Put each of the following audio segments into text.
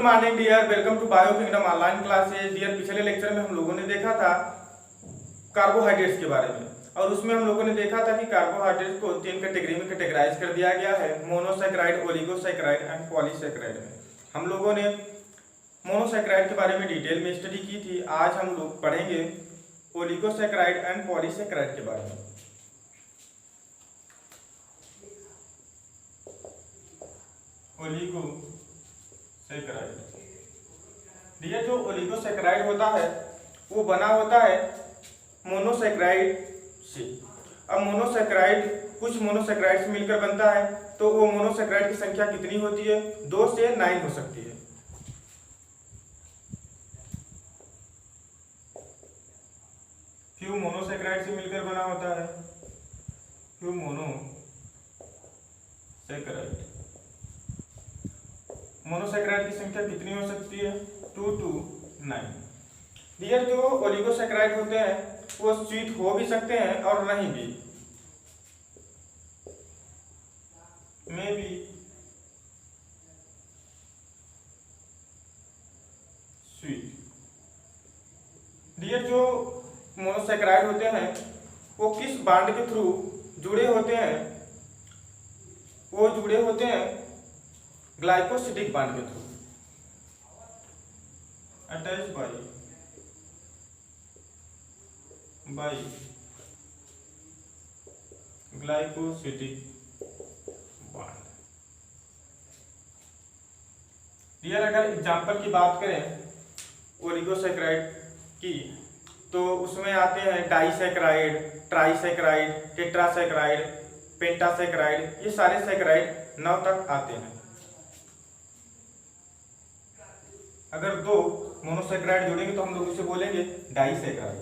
Morning dear, welcome to Bio Kingdom online classes. Dear, पिछले lecture में हम लोगों ने देखा था कार्बोहाइड्रेट्स के बारे में, और उसमें हम लोगों ने देखा था कि कार्बोहाइड्रेट्स को 3 कैटेगरी में कैटेगराइज कर दिया गया है, मोनोसैकेराइड, ओलिगोसैकेराइड एंड पॉलीसैकेराइड में। हम लोगों ने मोनोसैकेराइड के बारे में डिटेल में स्टडी की थी। आज हम लोग पढ़ेंगे ओलिगोसैकेराइड एंड पॉलीसैकेराइड के बारे में। ओलिगोसैकेराइड, ये जो ओलिगोसैकेराइड होता है वो बना होता है मोनोसैकेराइड से। अब मोनोसैकेराइड कुछ मोनोसैकेराइड से मिलकर बनता है, तो वो मोनोसैकेराइड की संख्या कितनी होती है? 2 से 9 हो सकती है। फ्यू मोनोसैकेराइड से मिलकर बना होता है, फ्यू मोनोसैकेराइड। मोनोसैकेराइड की संख्या कितनी हो सकती है? 2 to 9। डियर, जो ओलिगोसैकेराइड होते हैं वो स्वीट हो भी सकते हैं और नहीं भी, मे बी स्वीट। डियर, जो मोनोसैकेराइड होते हैं वो किस बॉन्ड के थ्रू जुड़े होते हैं? वो जुड़े होते हैं ग्लाइकोसिडिक बॉन्ड के through, attach by glycosidic bond. Dear, अगर एग्जांपल की बात करें ओलिगोसैकेराइड की, तो उसमें आते हैं डाइसैकेराइड, ट्राइसैकेराइड, टेट्रासैकेराइड, पेंटासैकेराइड। ये सारे सैकेराइड 9 तक आते हैं। अगर 2 मोनोसैकेराइड जोड़ेंगे तो हम लोग उसे बोलेंगे डाइसैकेराइड।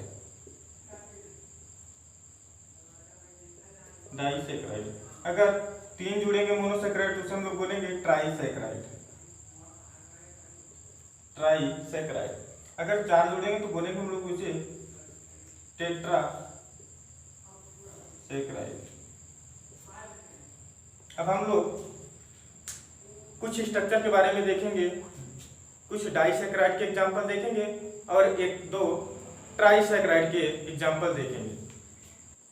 अगर 3 जुड़ेंगे मोनोसैकेराइड तो उसे हम लोग बोलेंगे ट्राइसैकेराइड। अगर 4 जुड़ेंगे तो बोलेंगे हम लोग उसे टेट्रासैकेराइड। अब हम लोग कुछ स्ट्रक्चर के बारे में देखेंगे, कुछ डाइसैकेराइड के एग्जांपल देखेंगे और 1-2 ट्राइसैकेराइड के एग्जांपल देखेंगे।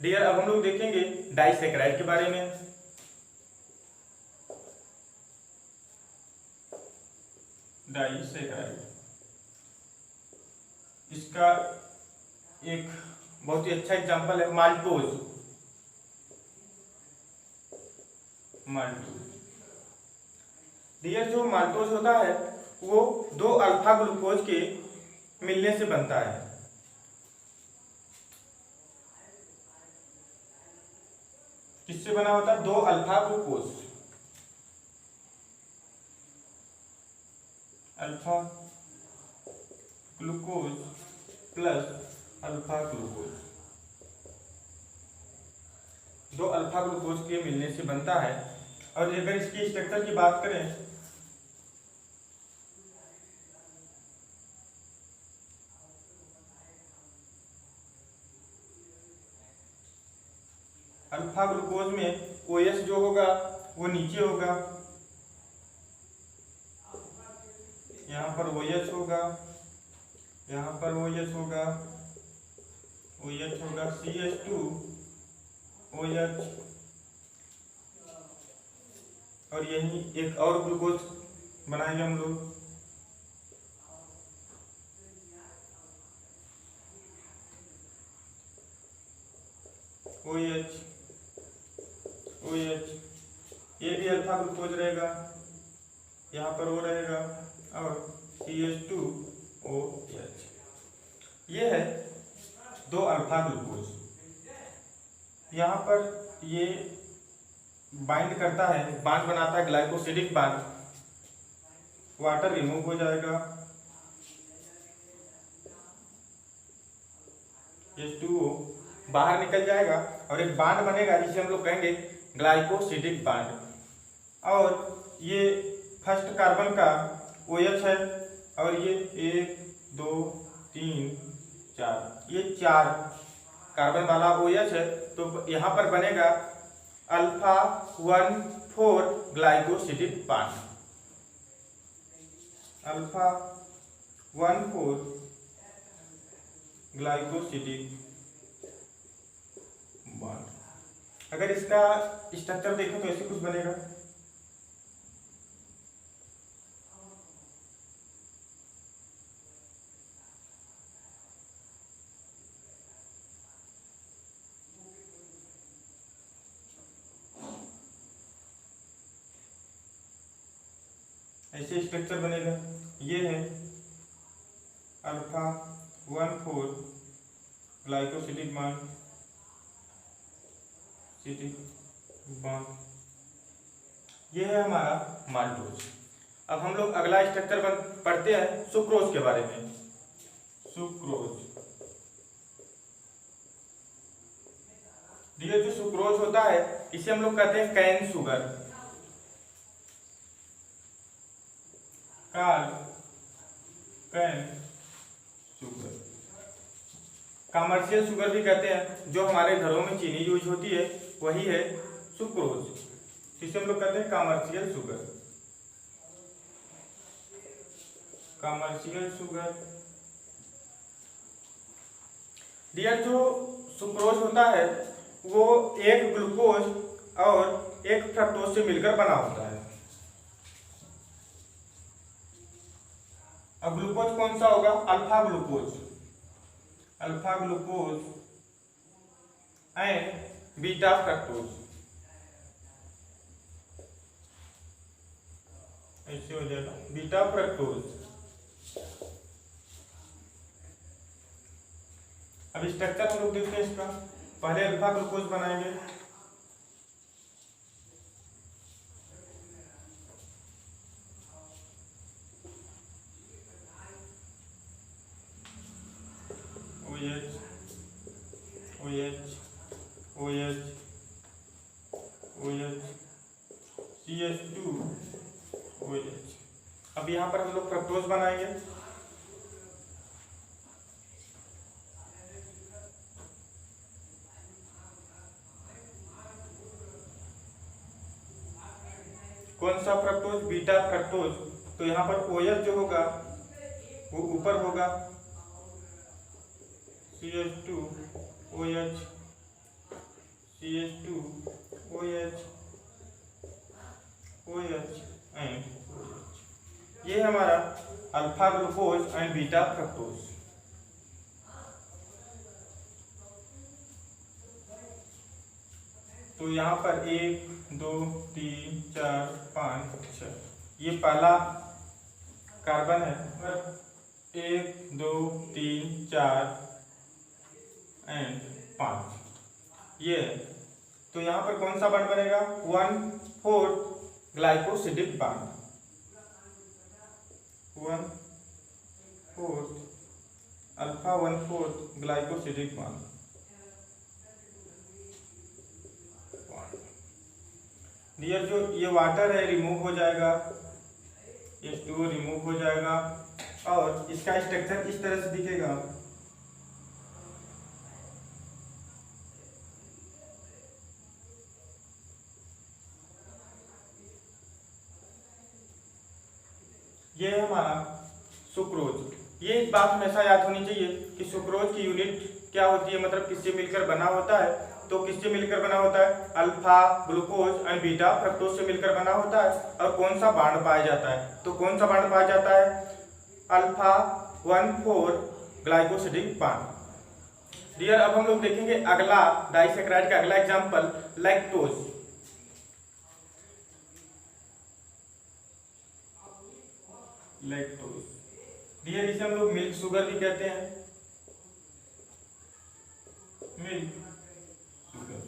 डियर, अब हम लोग देखेंगे डाइसैकेराइड के बारे में। डाइसैकेराइड, इसका एक बहुत ही अच्छा एग्जांपल है माल्टोज। डियर, जो माल्टोज होता है वो 2 अल्फा ग्लूकोज के मिलने से बनता है। किससे बना होता है? 2 alpha glucose plus alpha glucose. 2 alpha glucose के मिलने से बनता है। और अगर इसकी स्ट्रक्चर की बात करें, अल्फा ग्लूकोज में OH जो होगा वो नीचे होगा, यहाँ पर OH होगा, यहाँ पर OH होगा, CH2OH, और यही एक और ग्लूकोज बनाएंगे हम लोग, OH। ये भी अल्फा ग्लूकोज रहेगा, यहाँ पर O रहेगा, और CH2OH। ये है 2 अल्फा ग्लूकोज। यहाँ पर ये बाइंड करता है, बांड बनाता है ग्लाइकोसिडिक बांड। वाटर रिमूव हो जाएगा, H2O बाहर निकल जाएगा और एक बांड बनेगा जिसे हम लोग कहेंगे ग्लाइकोसिडिक बांड। और ये फर्स्ट कार्बन का OH है, और ये 1 2 3 4, ये 4 कार्बन वाला OH है। तो यहाँ पर बनेगा alpha 1,4 glycosidic bond. Alpha 1,4 glycosidic bond. अगर इसका स्ट्रक्चर देखो तो ऐसे कुछ बनेगा। ऐसे स्ट्रक्चर बनेगा। ये है अल्फा 1,4 ग्लाइकोसिडिक बॉन्ड, ये है हमारा माल्टोज। अब हम लोग अगला स्ट्रक्चर पढ़ते हैं सुक्रोज के बारे में। सुक्रोज, ये जो सुक्रोज होता है इसे हम लोग कहते हैं cane sugar, cane sugar, commercial sugar भी कहते हैं। जो हमारे घरों में चीनी यूज होती है वही है सुक्रोज, जिसे हम लोग कहते हैं commercial sugar, commercial sugar. Dear, जो सुक्रोज होता है वो एक ग्लूकोज और एक फ्रक्टोज से मिलकर बना होता है। अब ग्लूकोज कौन सा होगा? Alpha glucose, alpha glucose and beta fructose. ऐसे हो जाएगा बीटा फ्रक्टोज। अब स्ट्रक्चर हम लोग देखते हैं इसका। पहले अल्फा ग्लूकोज बनाएंगे, OH, OH, OH, OH, CH2, OH। अब यहाँ पर हम लोग फ्रक्टोज बनाएंगे। कौन सा फ्रक्टोज? Beta fructose. तो यहाँ पर OH जो होगा वो ऊपर होगा, CH2 OH, CH2 OH, OH and OH। ये हमारा alpha glucose and beta fructose. तो यहाँ पर 1 2 3 4 5 6, ये पहला कार्बन है। 1 2 3 4 एंड 5, ये। तो यहाँ पर कौन सा बॉन्ड बनेगा? 1,4 glycosidic bond, 1,4 alpha 1,4 glycosidic bond. Dear, जो ये वाटर है रिमूव हो जाएगा, H2O रिमूव हो जाएगा और इसका स्ट्रक्चर इस तरह से दिखेगा। ये है हमारा सुक्रोज। ये बात हमेशा याद होनी चाहिए कि सुक्रोज की यूनिट क्या होती है, मतलब किससे मिलकर बना होता है। तो किससे मिलकर बना होता है? Alpha glucose and beta fructose से मिलकर बना होता है। और कौन सा बॉन्ड पाया जाता है? तो कौन सा बॉन्ड पाया जाता है? Alpha 1,4 glycosidic bond. डियर, अब हम लोग देखेंगे अगला डाइसैकराइड का अगला एग्जांपल, लैक्टोज। लैक्टोज, डियर, इसे हम लोग मिल्क शुगर भी कहते हैं, मिल्क शुगर।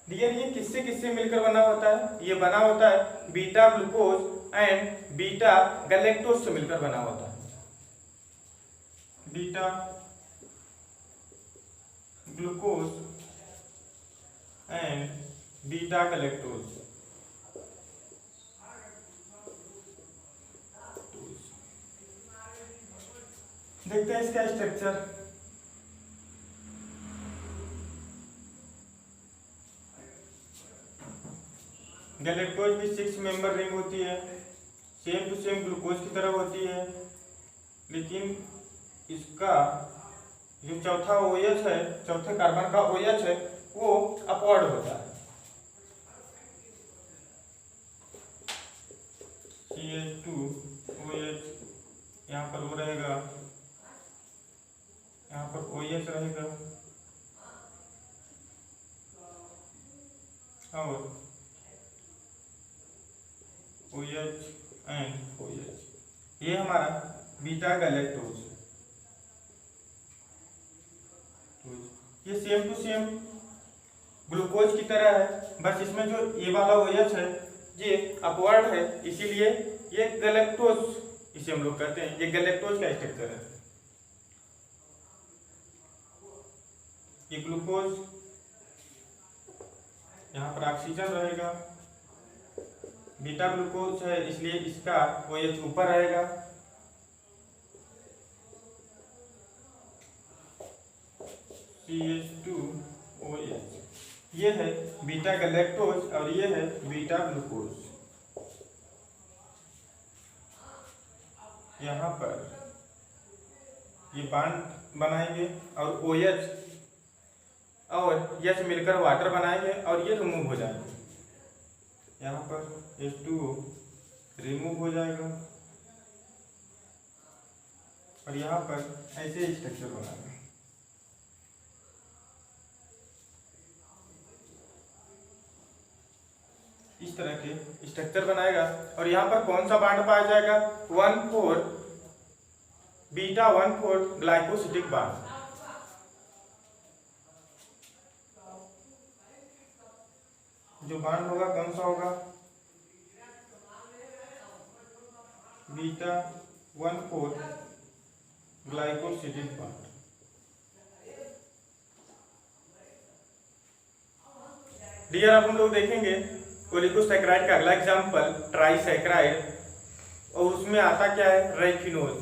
डियर, ये किससे किससे मिलकर बना होता है? ये बना होता है beta glucose and beta galactose से मिलकर बना होता है। Beta glucose and beta galactose. देखते हैं इसका स्ट्रक्चर। गैलेक्टोज भी 6 मेंबर रिंग होती है, सेम टू सेम ग्लूकोज की तरह होती है, लेकिन इसका जो चौथा OH है, चौथे कार्बन का OH है, वो अपवर्ड होता है। CH2OH, यहाँ पर वो रहेगा, यहाँ पर OH रहेगा और OH एंड OH, ये हमारा बीटा गैलेक्टोज। ये सेम टू सेम ग्लूकोज की तरह है, बस इसमें जो ये वाला OH है ये अपवर्ड है, इसीलिए ये गैलेक्टोज इसे हम लोग कहते हैं। ये गैलेक्टोज का स्ट्रक्चर है। ये ग्लूकोज, यहाँ पर ऑक्सीजन रहेगा, बीटा ग्लूकोज है इसलिए इसका OH ऊपर रहेगा, CH2OH। ये है बीटा गैलेक्टोज और ये है बीटा ग्लूकोज। यहाँ पर ये बॉन्ड बनाएंगे और OH और H मिलकर वाटर बनाएंगे और ये रिमूव हो जाएंगे। यहाँ पर H2O रिमूव हो जाएगा और यहाँ पर ऐसे स्ट्रक्चर बनाएगा। इस तरह के स्ट्रक्चर बनाएगा और यहाँ पर कौन सा बॉन्ड पाया जाएगा? 1,4 बीटा 1,4 ग्लाइकोसिडिक बॉन्ड। जो बॉन्ड होगा कौन सा होगा? Beta 1,4 glycosidic bond. डियर, अब हम लोग देखेंगे ओलिगोसैकेराइड का अगला एग्जाम्पल ट्राइसैकेराइड, और उसमें आता क्या है? राइफिनोज।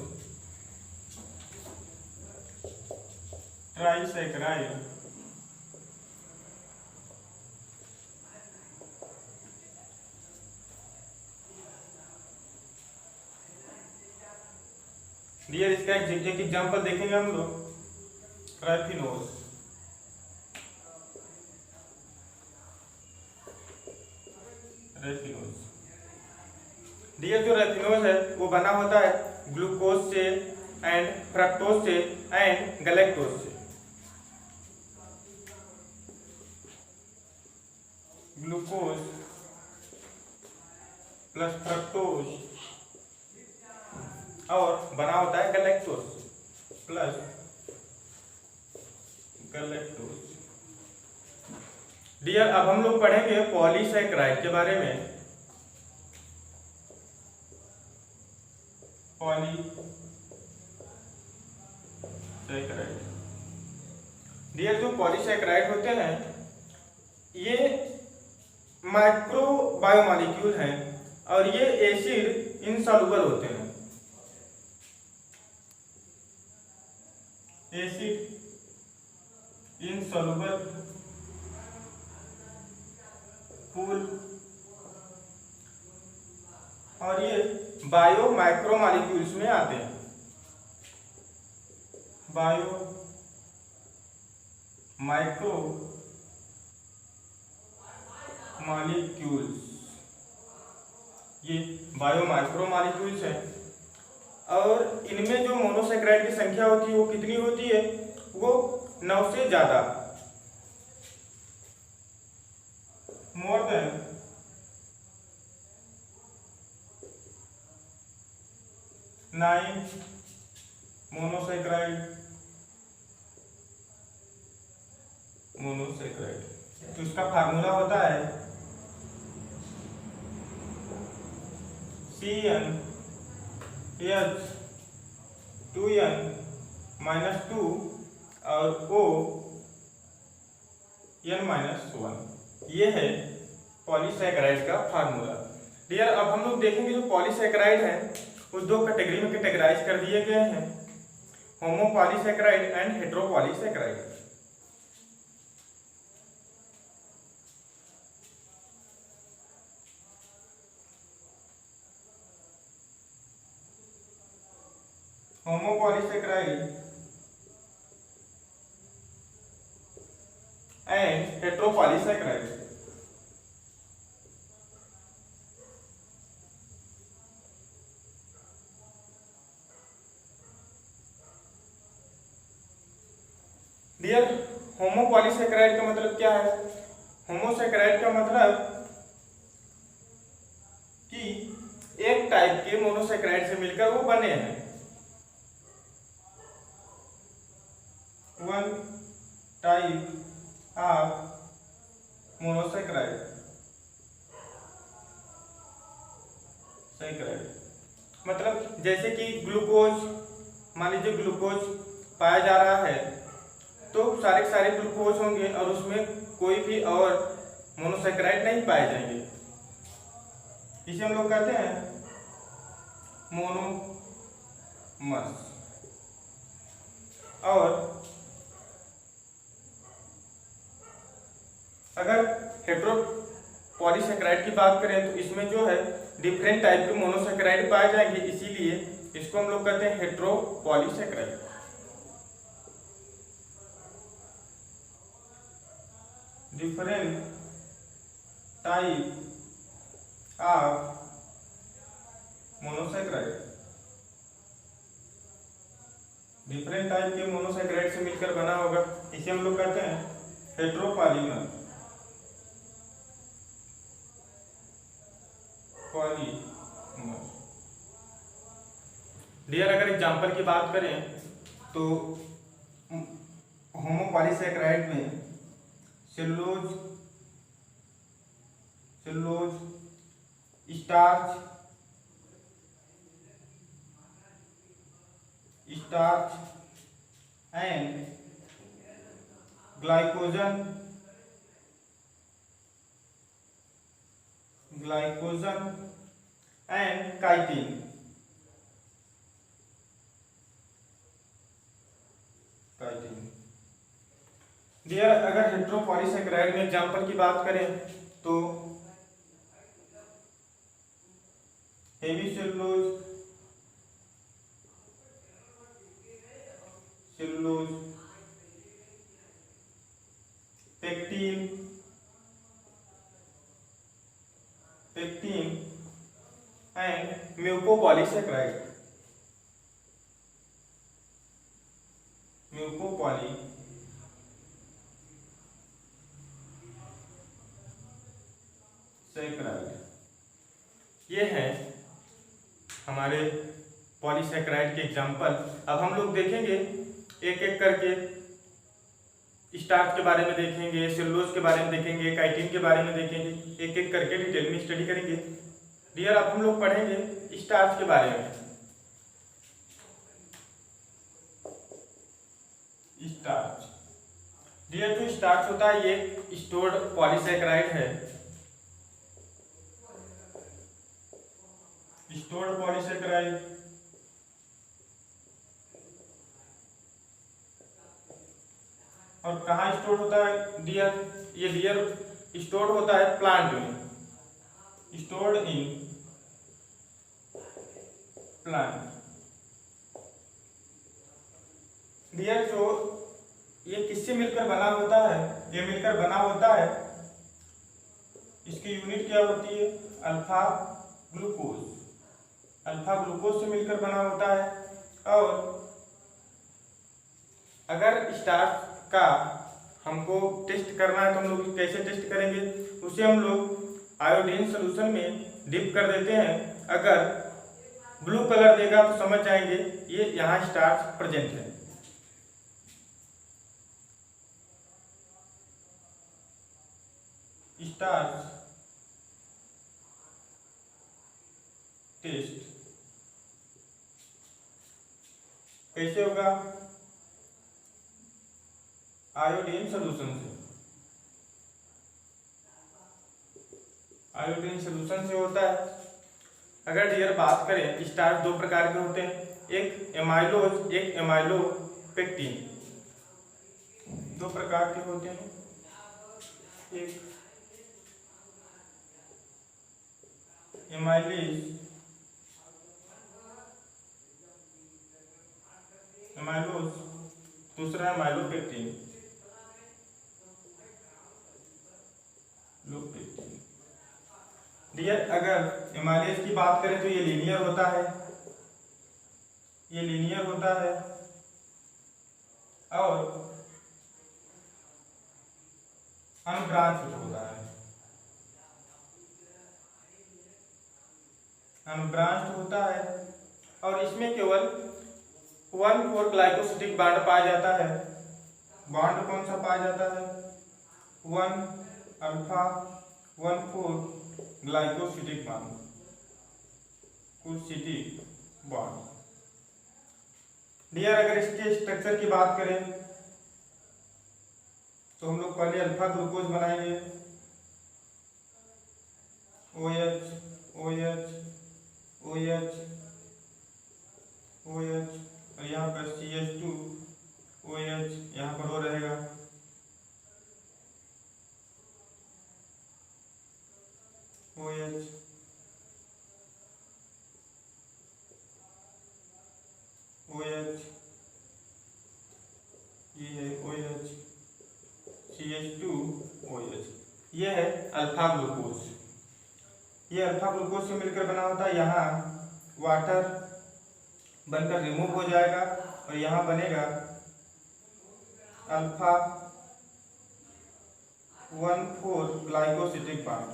ट्राइसैकेराइड डियर, इसका एक एग्जाम्पल देखेंगे हम लोग। राइफिनोज, रेफिनोज। डियर, जो रेफिनोज है वो बना होता है ग्लूकोज से एंड फ्रक्टोज से एंड गैलेक्टोज से। ग्लूकोज प्लस फ्रक्टोज और बना होता है गैलेक्टोज प्लस गैलेक्टोज। डियर, अब हम लोग पढ़ेंगे पॉलीसैकेराइड के बारे में। पॉलीसैकेराइड, डियर, जो पॉलीसैकेराइड होते हैं ये माइक्रो बायोमॉलिक्यूल हैं और ये एसिड इनसॉल्युबल होते हैं। एसिड इनसॉल्युबल फूल, और ये बायो माइक्रो मॉलिक्यूल्स में आते हैं। बायो माइक्रो मॉलिक्यूल्स, ये बायो माइक्रो मॉलिक्यूल्स हैं और इनमें जो मोनोसैकेराइड की संख्या होती है वो कितनी होती है? वो 9 से ज्यादा, मोर देन 9 मोनोसैकेराइड। तो इसका फार्मूला होता है CnH2n-2 और ON-1। ये है पॉलीसैकेराइड का फार्मूला। डियर, अब हम लोग देखेंगे जो पॉलीसैकेराइड है वो 2 कैटेगरी में कैटेगराइज कर दिए गए हैं, होमोपॉलीसैकेराइड एंड हेटेरोपॉलीसैकेराइड। होमोपॉलीसेकेराइड एंड हेट्रोपॉलीसेकेराइड। डियर, होमोपॉलीसेकेराइड का मतलब क्या है? होमोसेकेराइड का मतलब कि एक टाइप के मोनोसेकेराइड से मिलकर वो बने हैं। One type of monosaccharide saccharide मतलब जैसे कि ग्लूकोज, मान लीजिए ग्लूकोज पाया जा रहा है तो सारे के सारे ग्लूकोज होंगे और उसमें कोई भी और मोनोसेकेराइड नहीं पाए जाएंगे। इसे हम लोग कहते हैं मोनोमर्स। और अगर हेट्रोपॉलीसेकेराइड की बात करें तो इसमें जो है डिफरेंट टाइप के मोनोसेकेराइड पाए जाएंगे, इसीलिए इसको हम लोग कहते हैं heteropolysaccharide. Different type of monosaccharide, different type के मोनोसेकेराइड से मिलकर बना होगा, इसे हम लोग कहते हैं हेट्रोपॉलीमर पॉलीमर। डियर, अगर एग्जांपल की बात करें तो होमोपॉलीसेकेराइड में cellulose, starch, and glycogen and chitin. Dear, अगर हेट्रोपॉलीसेकेराइड में एग्जांपल की बात करें तो hemicellulose, pectin and mucopolysaccharide. ये है हमारे पॉलीसेकेराइड के एग्जाम्पल। अब हम लोग देखेंगे एक एक करके, स्टार्च के बारे में देखेंगे, सेलुलोज के बारे में देखेंगे, काइटिन के बारे में देखेंगे, एक एक करके डिटेल में स्टडी करेंगे। डियर, अब हम लोग पढ़ेंगे स्टार्च के बारे में। स्टार्च, डियर, जो स्टार्च होता है ये स्टोर्ड पॉलीसेकेराइड है। स्टोर्ड पॉलीसेकेराइड और कहाँ स्टोर होता है डियर? ये डियर स्टोर होता है प्लांट में, स्टोर्ड इन प्लांट। डियर, जो ये किससे मिलकर बना होता है? ये मिलकर बना होता है, इसकी यूनिट क्या होती है? Alpha glucose. अल्फा ग्लूकोज से मिलकर बना होता है। और अगर स्टार्च का हमको टेस्ट करना है तो हम लोग कैसे टेस्ट करेंगे? उसे हम लोग आयोडीन सॉल्यूशन में डिप कर देते हैं। अगर ब्लू कलर देगा तो समझ जाएंगे ये यहाँ स्टार्च प्रेजेंट है। स्टार्च टेस्ट कैसे होगा? आयोडीन सॉल्यूशन से। आयोडीन सॉल्यूशन से होता है। अगर डियर बात करें, स्टार्च दो प्रकार के होते हैं, एक एमाइलोज, एक एमाइलोपेक्टिन। दो प्रकार के होते हैं, एक एमाइलेज दूसरा है माइलोपेक्टिन। डियर अगर एमाइलेज की बात करें तो ये लीनियर होता है, ये लीनियर होता है और अनब्रांच्ड होता है, अनब्रांच्ड होता है और इसमें केवल 1,4 ग्लाइकोसिडिक बॉन्ड पाया जाता है। बॉन्ड कौन सा पाया जाता है? 1 अल्फा 1,4 ग्लाइकोसिडिक बॉन्ड, कोसिडिक बॉन्ड। डियर अगर इसके स्ट्रक्चर की बात करें तो हम लोग पहले अल्फा ग्लूकोज बनाएंगे, OH OH OH OH और यहाँ पर CH2 OH, यहाँ पर O रहेगा, OH OH, ये है OH CH2 OH, ये है अल्फा ग्लूकोज। ये अल्फा ग्लूकोज से मिलकर बना होता है। यहाँ वाटर बनकर रिमूव हो जाएगा और यहाँ बनेगा alpha 1,4 glycosidic bond,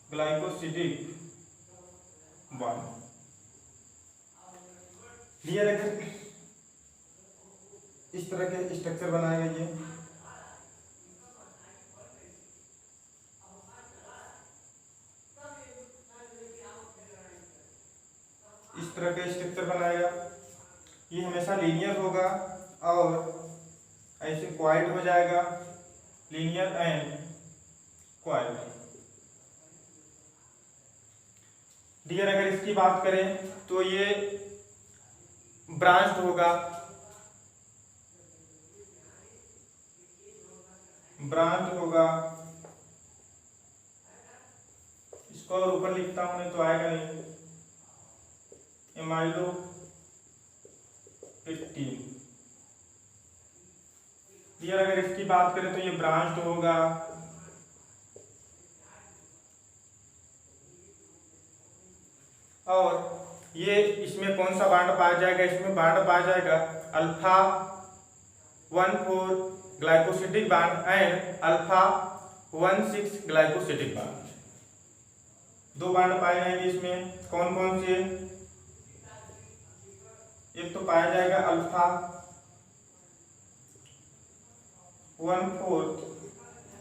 glycosidic bond. Dear अगर इस तरह के स्ट्रक्चर बनाएगा, ये इस तरह का स्ट्रक्चर बनाएगा, ये हमेशा लीनियर होगा और ऐसे क्वाइड हो जाएगा, लीनियर एंड क्वाइड। डियर अगर इसकी बात करें तो ये ब्रांच्ड होगा, ब्रांच होगा। इसको और ऊपर लिखता हूं नहीं तो आएगा नहीं, एमाइलोपेक्टिन। डियर अगर इसकी बात करें तो ये ब्रांच्ड होगा, और ये इसमें कौन सा बॉन्ड पाया जाएगा? इसमें बॉन्ड पाया जाएगा alpha 1,4 glycosidic bond and alpha 1,6 glycosidic bond. दो बॉन्ड पाए जाएंगे इसमें, कौन कौन से? एक तो पाया जाएगा अल्फा 1,4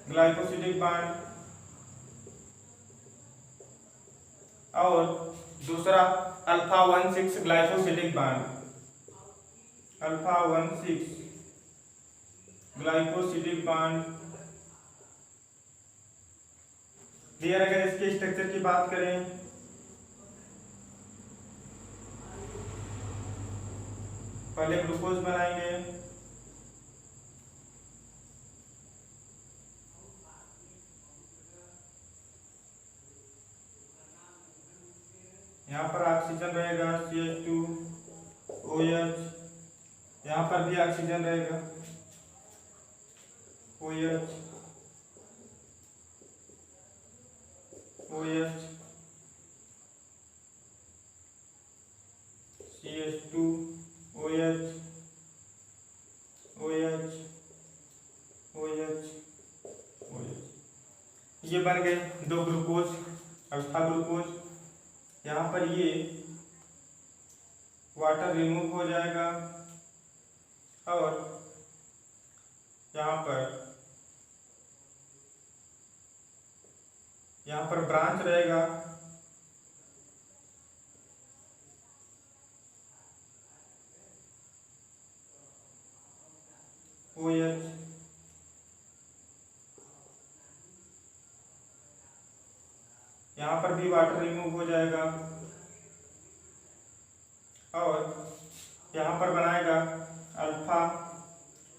ग्लाइकोसिडिक बॉन्ड और दूसरा alpha 1,6 glycosidic bond, alpha 1,6 glycosidic bond. Dear अगर इसके स्ट्रक्चर की बात करें पहले ग्लूकोज बनाएंगे, यहाँ पर ऑक्सीजन रहेगा CH2 OH, यहाँ पर भी ऑक्सीजन रहेगा OH OH CH2 OH OH OH OH। ये बन गए दो ग्लूकोज, अल्फा ग्लूकोज। यहाँ पर ये वाटर रिमूव हो जाएगा और यहाँ पर ब्रांच रहेगा, OH यहाँ पर भी वाटर रिमूव हो जाएगा और यहाँ पर बनाएगा alpha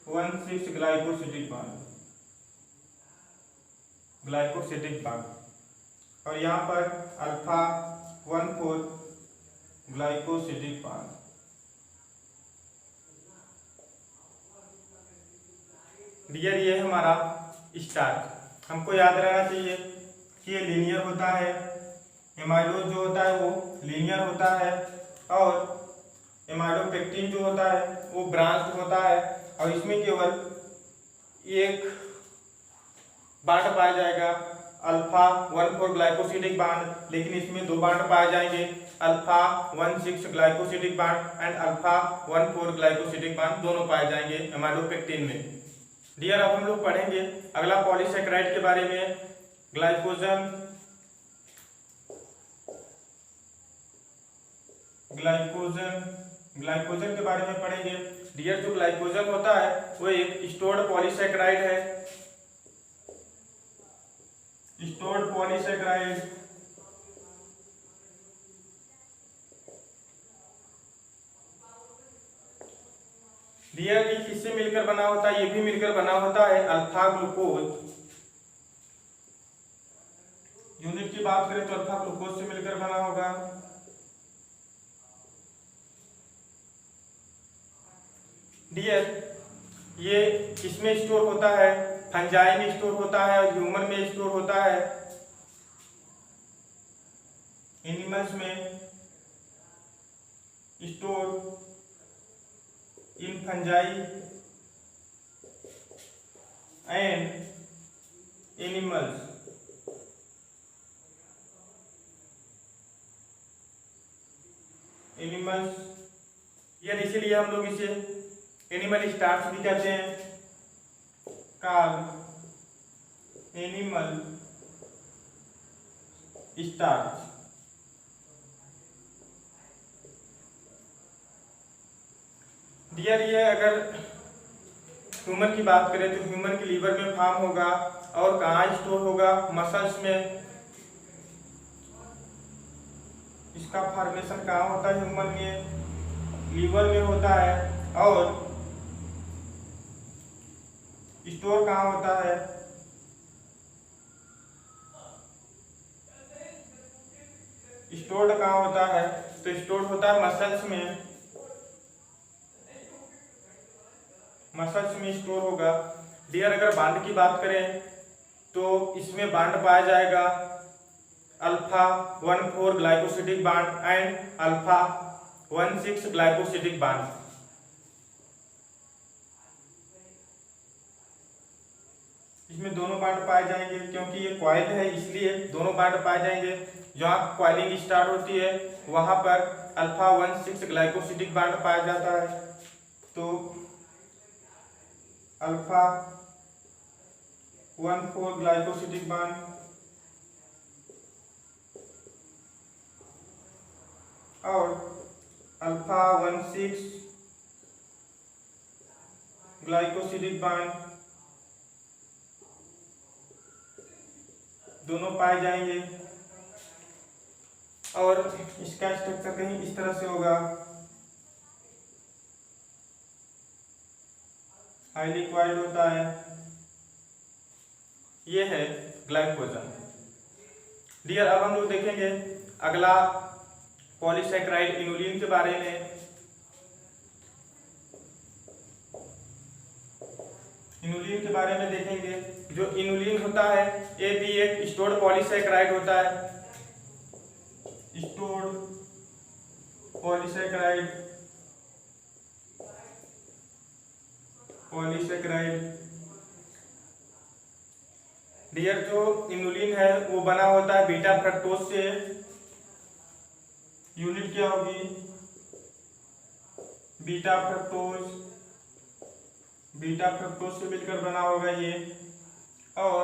1,6 glycosidic bond, glycosidic bond और यहाँ पर अल्फा 1,4 ग्लाइकोसिडिक बॉन्ड। डियर ये है हमारा स्टार्च। हमको याद रहना चाहिए कि ये लीनियर होता है, एमाइलोज जो होता है वो लीनियर होता है, और एमाइलोपेक्टिन जो होता है वो ब्रांच होता है, और इसमें केवल एक बांड पाया जाएगा अल्फा 1,4 ग्लाइकोसिडिक बांड, लेकिन इसमें दो बांड पाए जाएंगे alpha 1,6 glycosidic bond and alpha 1,4 glycosidic bond, दोनों पाए जाएंगे एमाइलोपेक्टिन में। डियर अब हम लोग पढ़ेंगे अगला पॉलीसेकेराइड के बारे में, ग्लाइकोजन ग्लाइकोजन के बारे में पढ़ेंगे। डियर जो ग्लाइकोजन होता है वो एक स्टोर्ड पॉलीसेकेराइड है, स्टोर्ड पॉलीसेकेराइड। डियर ये किससे मिलकर बना होता है? ये भी मिलकर बना होता है अल्फा ग्लूकोज। यूनिट की बात करें तो अल्फा ग्लूकोज से मिलकर बना होगा। डियर ये किसमें स्टोर होता है? फंजाई में स्टोर होता है और ह्यूमन में स्टोर होता है, एनिमल्स में store in fungi and animals. यार इसीलिए हम लोग इसे एनिमल स्टार्च भी कहते हैं, कॉल्ड एनिमल स्टार्च। डियर ये अगर ह्यूमन की बात करें तो ह्यूमन के लीवर में फॉर्म होगा, और कहाँ स्टोर होगा? मसल्स में। इसका फॉर्मेशन कहाँ होता है? ह्यूमन में लीवर में होता है। और स्टोर कहाँ होता है? स्टोर्ड कहाँ होता है? तो स्टोर होता है मसल्स में, मसल्स में स्टोर होगा। डियर अगर बांड की बात करें तो इसमें बांड पाया जाएगा alpha 1,4 glycosidic bond and alpha 1,6 glycosidic bond. इसमें दोनों बांड पाए जाएंगे, क्योंकि ये कॉइल है इसलिए दोनों बांड पाए जाएंगे। जहाँ कॉइलिंग स्टार्ट होती है वहां पर अल्फा 1,6 ग्लाइकोसिडिक बांड पाया जाता है। तो अल्फा 1,4 ग्लाइकोसिडिक बांड और अल्फा 1,6 ग्लाइकोसिडिक बांड दोनों पाए जाएंगे। और इसका स्ट्रक्चर कहीं इस तरह से होगा, हाईली कॉइल्ड होता है। ये है ग्लाइकोजन। डियर अब हम लोग देखेंगे अगला पॉलीसेकेराइड इनुलिन के बारे में। इनुलिन के बारे में देखेंगे। जो इनुलिन होता है ये भी एक स्टोर्ड पॉलीसेकेराइड होता है, स्टोर्ड पॉलीसेकेराइड। डियर जो इनुलिन है वो बना होता है बीटा फ्रक्टोज से। यूनिट क्या होगी? बीटा फ्रक्टोज से मिलकर बना होगा ये। और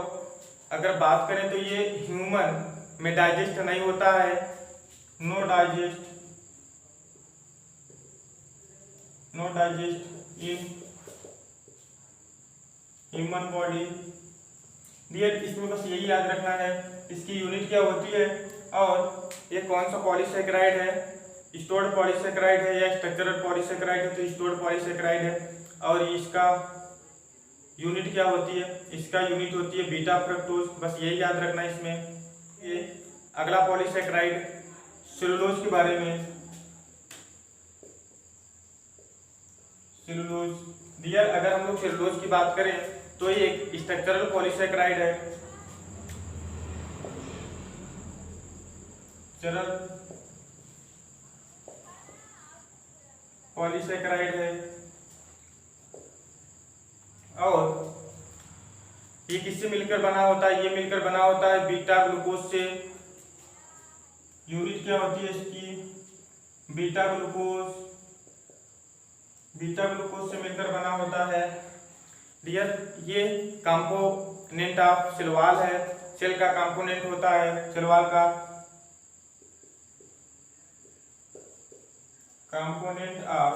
अगर बात करें तो ये ह्यूमन में डाइजेस्ट नहीं होता है, no digest in human body. Dear इसमें बस यही याद रखना है इसकी यूनिट क्या होती है और ये कौन सा पॉलीसेकेराइड है, स्टोर्ड पॉलीसेकेराइड है या स्ट्रक्चरल पॉलीसेकेराइड है। तो स्टोर्ड पॉलीसेकेराइड है और इसका यूनिट क्या होती है? इसका यूनिट होती है बीटा फ्रक्टोज। बस यही याद रखना है इसमें। ये अगला पॉलीसेकेराइड सेलुलोज के बारे में। सेलुलोज डियर अगर हम लोग सेलुलोज की बात करें तो ये एक स्ट्रक्चरल पॉलीसेकेराइड है। चरल पॉलीसेकेराइड है। और ये किससे मिलकर बना होता है? ये मिलकर बना होता है बीटा ग्लूकोज से। यूनिट क्या होती है इसकी? Beta glucose. बीटा ग्लूकोज से मिलकर बना होता है। डियर, ये कंपोनेंट ऑफ सेल वॉल है। सेल का कंपोनेंट होता है सेल वॉल का। कंपोनेंट ऑफ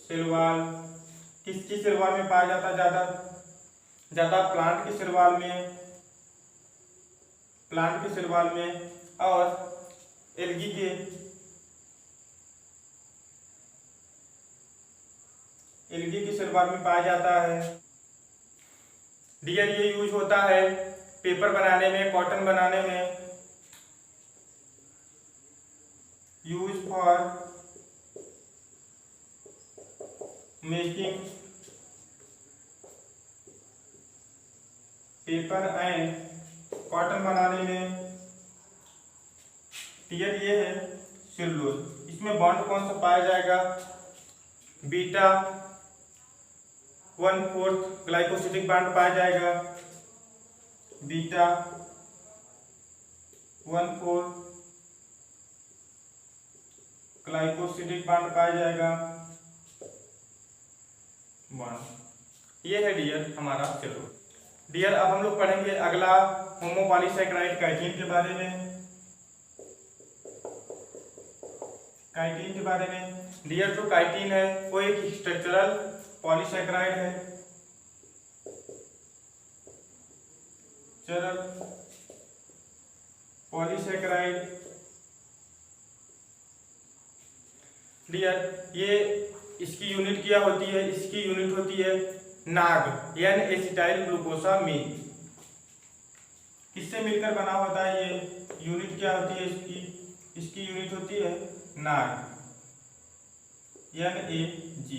सेल वॉल किसकी सेल वॉल में पाया जाता है? ज्यादा प्लांट की सेल वॉल में, प्लांट की सेल वॉल में, और एल्गी की सेल वॉल में पाया जाता है। डियर, ये यूज होता है पेपर बनाने में, कॉटन बनाने में। Use for making paper and cotton बनाने में। डियर, ये है सेलुलोज। इसमें बॉन्ड कौन सा पाया जाएगा? बीटा 1/4 ग्लाइकोसिडिक बॉन्ड पाया जाएगा। बीटा 1/4 ग्लाइकोसिडिक बॉन्ड पाया जाएगा। बॉन्ड ये है डियर हमारा सेलुलोज। डियर, अब हम लोग पढ़ेंगे अगला होमोपॉलीसेकेराइड काइटिन के बारे में। काइटिन के बारे में डियर, जो काइटिन है वो एक स्ट्रक्चरल पॉलीसेकेराइड है। चरल पॉलीसेकेराइड। डियर, ये इसकी यूनिट क्या होती है? इसकी यूनिट होती है नाग, एन एसिटाइल ग्लूकोसामीन। किससे मिलकर बना होता है ये? यूनिट क्या होती है इसकी? इसकी यूनिट होती है नाग, NAG।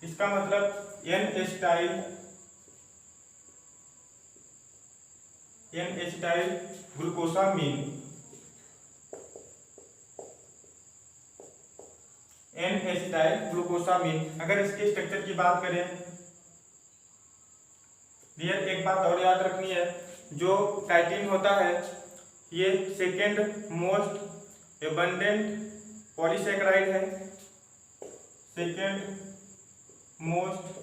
इसका मतलब N acetyl glucosamine. N acetyl glucosamine. अगर इसके स्ट्रक्चर की बात करें डियर, एक बात और याद रखनी है, जो काइटिन होता है ये सेकेंड मोस्ट एबंडेंट पॉलीसेकेराइड है। Second most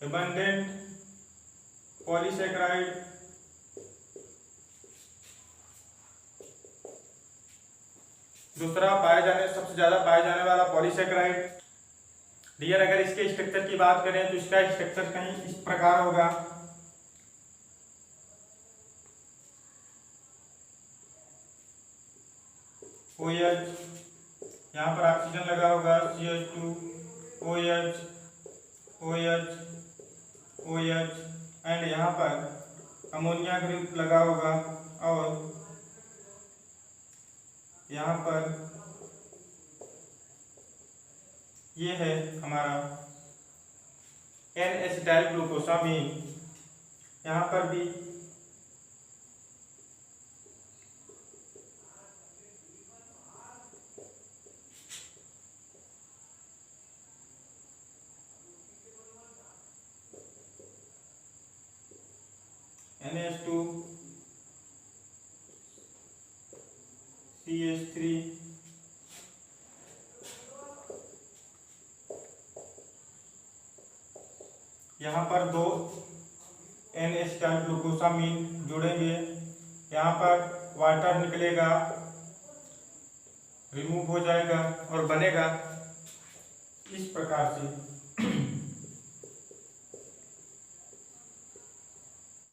abundant polysaccharide. दूसरा सबसे ज्यादा पाया जाने वाला पॉलीसेकेराइड। डियर, अगर इसके स्ट्रक्चर की बात करें तो इसका स्ट्रक्चर कहीं इस प्रकार होगा। OH, यहाँ पर ऑक्सीजन लगा होगा, CH2, OH, OH, OH, and यहाँ पर अमोनिया ग्रुप लगा होगा, और यहाँ पर ये है हमारा एन एसिटाइल ग्लूकोसामीन। यहाँ पर भी NH2 CH3 यहाँ पर दो एन एसिटाइल ग्लूकोसामीन जुड़ेंगे। यहाँ पर वाटर निकलेगा, रिमूव हो जाएगा और बनेगा इस प्रकार से।